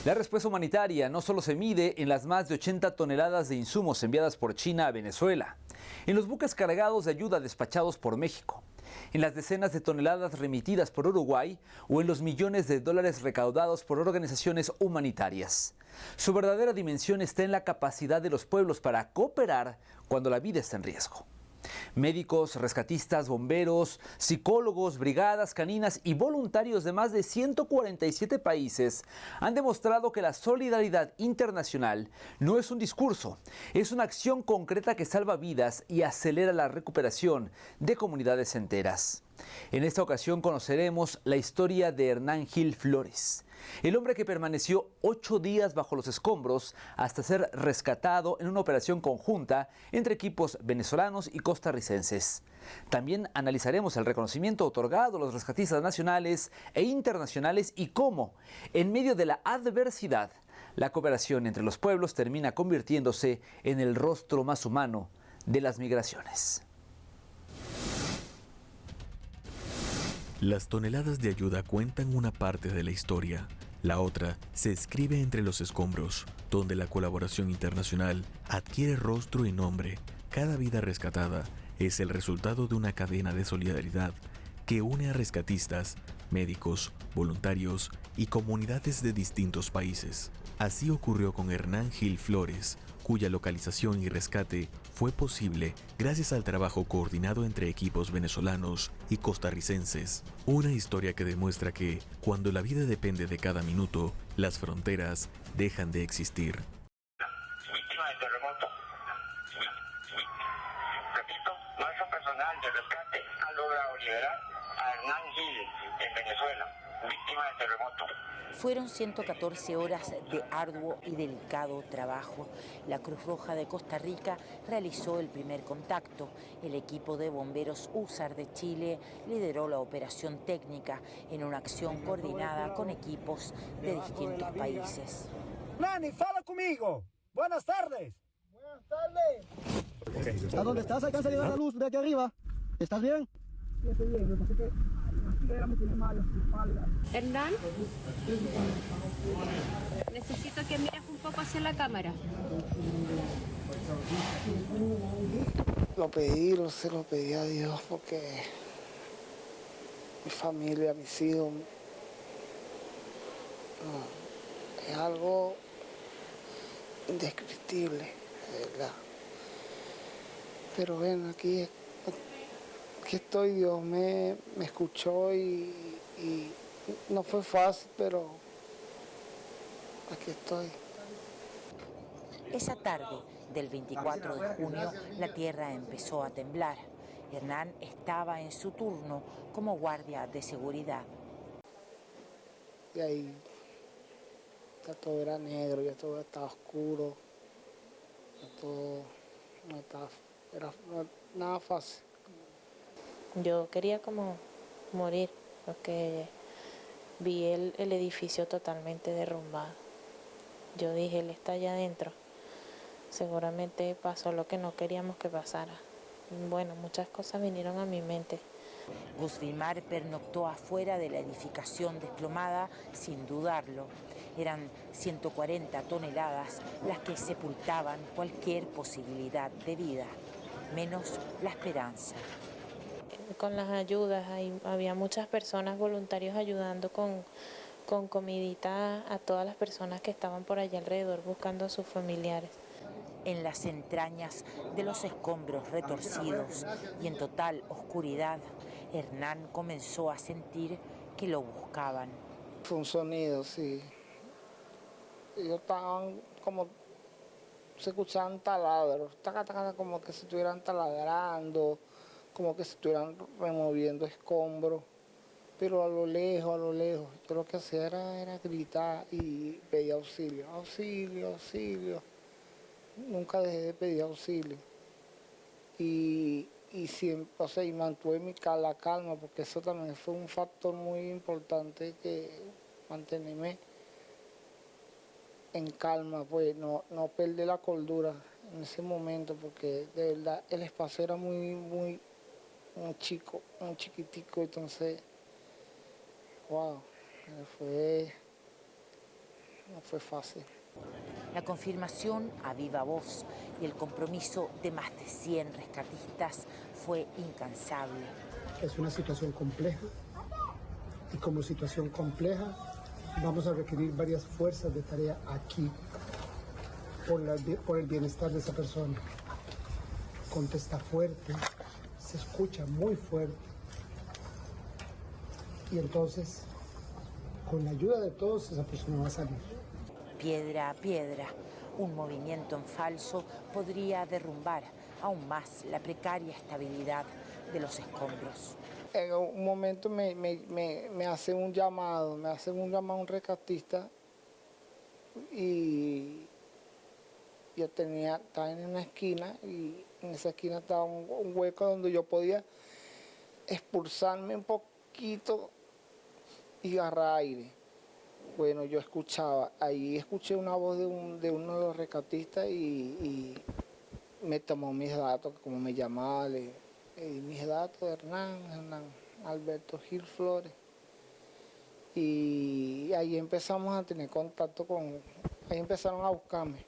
La respuesta humanitaria no solo se mide en las más de 80 toneladas de insumos enviadas por China a Venezuela, en los buques cargados de ayuda despachados por México, en las decenas de toneladas remitidas por Uruguay o en los millones de dólares recaudados por organizaciones humanitarias. Su verdadera dimensión está en la capacidad de los pueblos para cooperar cuando la vida está en riesgo. Médicos, rescatistas, bomberos, psicólogos, brigadas caninas y voluntarios de más de 147 países han demostrado que la solidaridad internacional no es un discurso, es una acción concreta que salva vidas y acelera la recuperación de comunidades enteras. En esta ocasión conoceremos la historia de Hernán Gil Flores, el hombre que permaneció 8 días bajo los escombros hasta ser rescatado en una operación conjunta entre equipos venezolanos y costarricenses. También analizaremos el reconocimiento otorgado a los rescatistas nacionales e internacionales y cómo, en medio de la adversidad, la cooperación entre los pueblos termina convirtiéndose en el rostro más humano de las migraciones. Las toneladas de ayuda cuentan una parte de la historia. La otra se escribe entre los escombros, donde la colaboración internacional adquiere rostro y nombre. Cada vida rescatada es el resultado de una cadena de solidaridad que une a rescatistas, médicos, voluntarios y comunidades de distintos países. Así ocurrió con Hernán Gil Flores, cuya localización y rescate fue posible gracias al trabajo coordinado entre equipos venezolanos y costarricenses. Una historia que demuestra que, cuando la vida depende de cada minuto, las fronteras dejan de existir. Víctima del terremoto. Repito, nuestro personal de rescate ha logrado liberar a Hernán Gil en Venezuela, víctima del terremoto. Fueron 114 horas de arduo y delicado trabajo. La Cruz Roja de Costa Rica realizó el primer contacto. El equipo de bomberos USAR de Chile lideró la operación técnica en una acción coordinada con equipos de distintos países. Nani, fala conmigo. Buenas tardes. Buenas tardes. ¿A dónde estás? ¿Alcanza a llegar la luz de aquí arriba? ¿Estás bien? Sí, estoy bien. Lo que pasa es que la tierra me tiene mal la espalda. Hernán, necesito que mires un poco hacia la cámara. Se lo pedí a Dios porque mi familia, mis hijos, es algo indescriptible, de verdad. Pero bueno, aquí estoy, Dios me escuchó y no fue fácil, pero aquí estoy. Esa tarde del 24 de junio, la tierra empezó a temblar. Hernán estaba en su turno como guardia de seguridad. Y ahí ya todo era negro, ya todo estaba oscuro, ya todo era nada fácil. Yo quería como morir porque vi el edificio totalmente derrumbado. Yo dije, él está allá adentro. Seguramente pasó lo que no queríamos que pasara. Bueno, muchas cosas vinieron a mi mente. Gus Vilmar pernoctó afuera de la edificación desplomada sin dudarlo. Eran 140 toneladas las que sepultaban cualquier posibilidad de vida, menos la esperanza. Con las ayudas, había muchas personas voluntarios ayudando con comidita a todas las personas que estaban por allá alrededor buscando a sus familiares. En las entrañas de los escombros retorcidos y en total oscuridad, Hernán comenzó a sentir que lo buscaban. Fue un sonido, sí. Ellos estaban como, se escuchaban taladros, como que se estuvieran taladrando, como que se estuvieran removiendo escombros, pero a lo lejos, yo lo que hacía era gritar y pedir auxilio, auxilio, auxilio. Nunca dejé de pedir auxilio. Y siempre, o sea, y mantuve la calma, porque eso también fue un factor muy importante, que mantenerme en calma, pues no perder la cordura en ese momento, porque de verdad el espacio era muy chico, muy chiquitico, entonces, wow, fue no fue fácil. La confirmación a viva voz y el compromiso de más de 100 rescatistas fue incansable. Es una situación compleja y como situación compleja vamos a requerir varias fuerzas de tarea aquí por el bienestar de esa persona. Contesta fuerte, se escucha muy fuerte y entonces con la ayuda de todos esa persona va a salir. Piedra a piedra, un movimiento en falso podría derrumbar aún más la precaria estabilidad de los escombros. En un momento me hace un llamado, un rescatista y yo estaba en una esquina y en esa esquina estaba un hueco donde yo podía expulsarme un poquito y agarrar aire. Bueno, yo escuché una voz de uno de los rescatistas y me tomó mis datos, como me llamaba, mis datos de Hernán Alberto Gil Flores. Y ahí empezamos a tener contacto ahí empezaron a buscarme.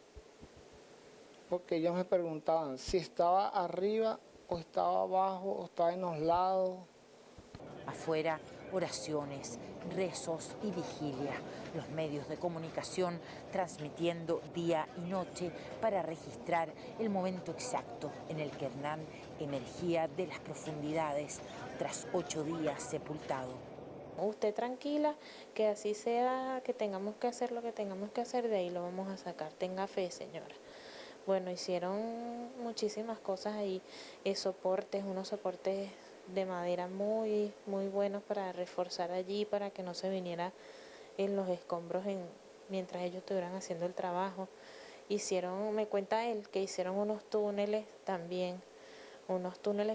Porque ellos me preguntaban si estaba arriba o estaba abajo o estaba en los lados. Afuera, oraciones, rezos y vigilia. Los medios de comunicación transmitiendo día y noche para registrar el momento exacto en el que Hernán emergía de las profundidades tras 8 días sepultado. Usted tranquila, que así sea, que tengamos que hacer lo que tengamos que hacer, de ahí lo vamos a sacar. Tenga fe, señora. Bueno, hicieron muchísimas cosas ahí, unos soportes de madera muy buenos para reforzar allí, para que no se viniera en los escombros mientras ellos estuvieran haciendo el trabajo. Me cuenta él, que hicieron unos túneles también,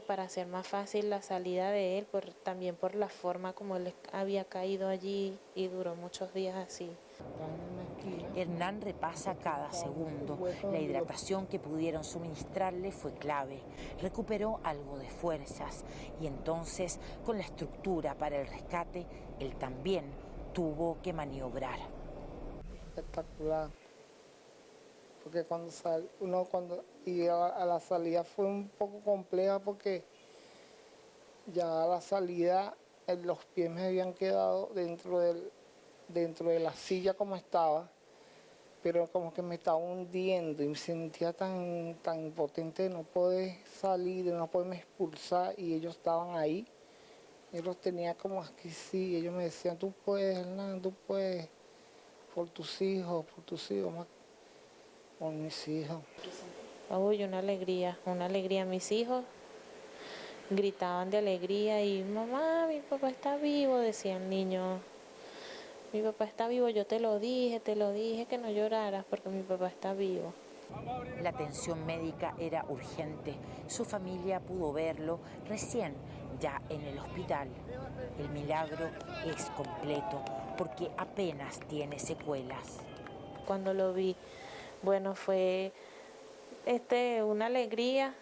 para hacer más fácil la salida de él, también por la forma como él había caído allí y duró muchos días así. Hernán repasa cada segundo. La hidratación que pudieron suministrarle fue clave. Recuperó algo de fuerzas y entonces, con la estructura para el rescate, él también tuvo que maniobrar. Espectacular. Porque a la salida fue un poco compleja porque ya a la salida los pies me habían quedado dentro de la silla como estaba, pero como que me estaba hundiendo y me sentía tan impotente de no poder salir, de no poderme expulsar, y ellos estaban ahí. Yo los tenía como aquí, sí, ellos me decían, tú puedes, Hernán, tú puedes, por tus hijos, por mis hijos. Uy, una alegría. Mis hijos gritaban de alegría y mamá, mi papá está vivo, decían niños. Mi papá está vivo, yo te lo dije que no lloraras porque mi papá está vivo. La atención médica era urgente. Su familia pudo verlo recién, ya en el hospital. El milagro es completo porque apenas tiene secuelas. Cuando lo vi, bueno, fue una alegría,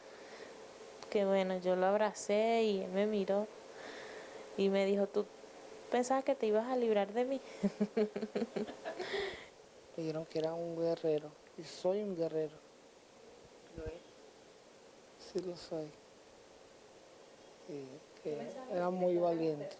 que bueno, yo lo abracé y él me miró y me dijo, ¿tú pensabas que te ibas a librar de mí? Me dijeron que era un guerrero, y soy un guerrero. ¿Lo es? Sí lo soy. Que era muy valiente.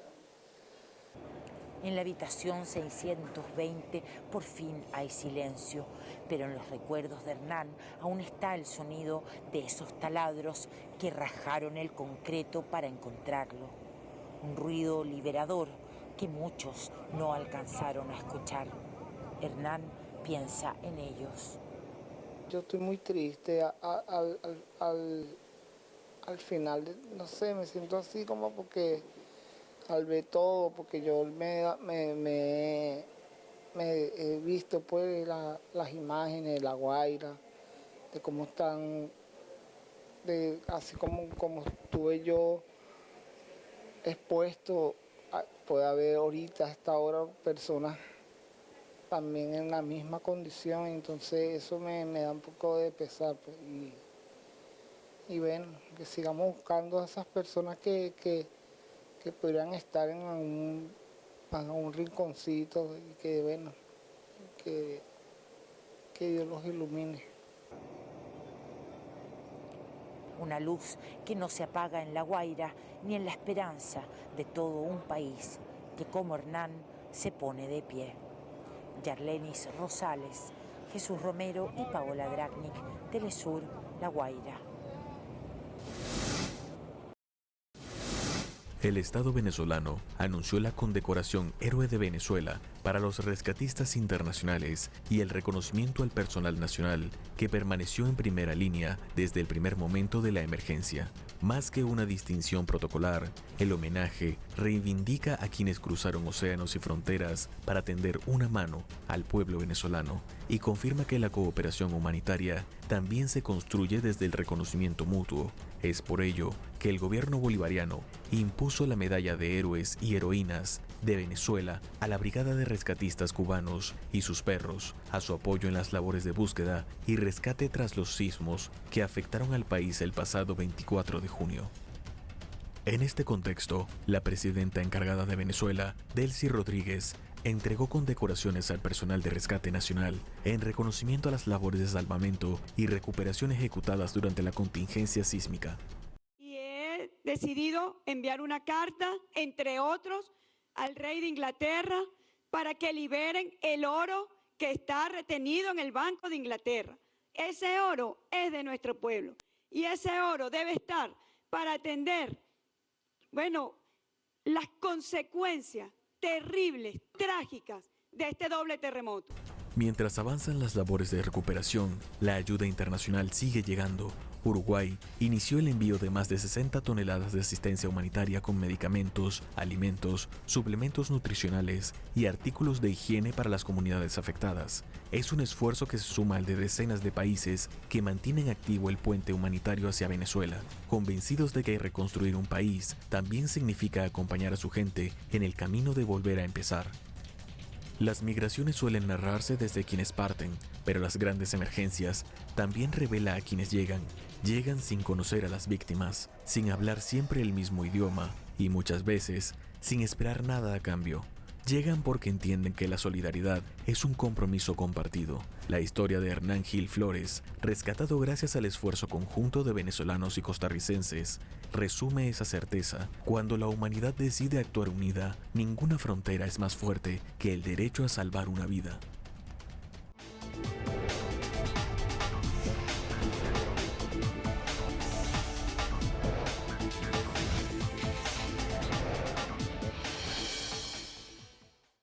En la habitación 620 por fin hay silencio, pero en los recuerdos de Hernán aún está el sonido de esos taladros que rajaron el concreto para encontrarlo. Un ruido liberador que muchos no alcanzaron a escuchar. Hernán piensa en ellos. Yo estoy muy triste al final, no sé, me siento así como porque al ver todo, porque yo me he visto pues las imágenes de La Guaira, de cómo están, así como estuve yo expuesto, puede haber ahorita a esta hora personas también en la misma condición, entonces eso me da un poco de pesar, pues, y bueno, que sigamos buscando a esas personas que podrían estar en un rinconcito y que bueno, que Dios los ilumine. Una luz que no se apaga en La Guaira ni en la esperanza de todo un país que como Hernán se pone de pie. Yarlenis Rosales, Jesús Romero y Paola Dragnik, Telesur, La Guaira. El Estado venezolano anunció la condecoración Héroe de Venezuela para los rescatistas internacionales y el reconocimiento al personal nacional que permaneció en primera línea desde el primer momento de la emergencia. Más que una distinción protocolar, el homenaje reivindica a quienes cruzaron océanos y fronteras para tender una mano al pueblo venezolano y confirma que la cooperación humanitaria también se construye desde el reconocimiento mutuo. Es por ello que el gobierno bolivariano impuso la medalla de héroes y heroínas de Venezuela a la Brigada de Rescatistas Cubanos y sus perros, a su apoyo en las labores de búsqueda y rescate tras los sismos que afectaron al país el pasado 24 de junio. En este contexto, la presidenta encargada de Venezuela, Delcy Rodríguez, entregó condecoraciones al personal de rescate nacional en reconocimiento a las labores de salvamento y recuperación ejecutadas durante la contingencia sísmica. Y he decidido enviar una carta, entre otros, al rey de Inglaterra para que liberen el oro que está retenido en el Banco de Inglaterra. Ese oro es de nuestro pueblo y ese oro debe estar para atender, las consecuencias terribles, trágicas de este doble terremoto. Mientras avanzan las labores de recuperación, la ayuda internacional sigue llegando. Uruguay inició el envío de más de 60 toneladas de asistencia humanitaria con medicamentos, alimentos, suplementos nutricionales y artículos de higiene para las comunidades afectadas. Es un esfuerzo que se suma al de decenas de países que mantienen activo el puente humanitario hacia Venezuela, convencidos de que reconstruir un país también significa acompañar a su gente en el camino de volver a empezar. Las migraciones suelen narrarse desde quienes parten, pero las grandes emergencias también revela a quienes llegan. Llegan sin conocer a las víctimas, sin hablar siempre el mismo idioma y muchas veces sin esperar nada a cambio. Llegan porque entienden que la solidaridad es un compromiso compartido. La historia de Hernán Gil Flores, rescatado gracias al esfuerzo conjunto de venezolanos y costarricenses, resume esa certeza. Cuando la humanidad decide actuar unida, ninguna frontera es más fuerte que el derecho a salvar una vida.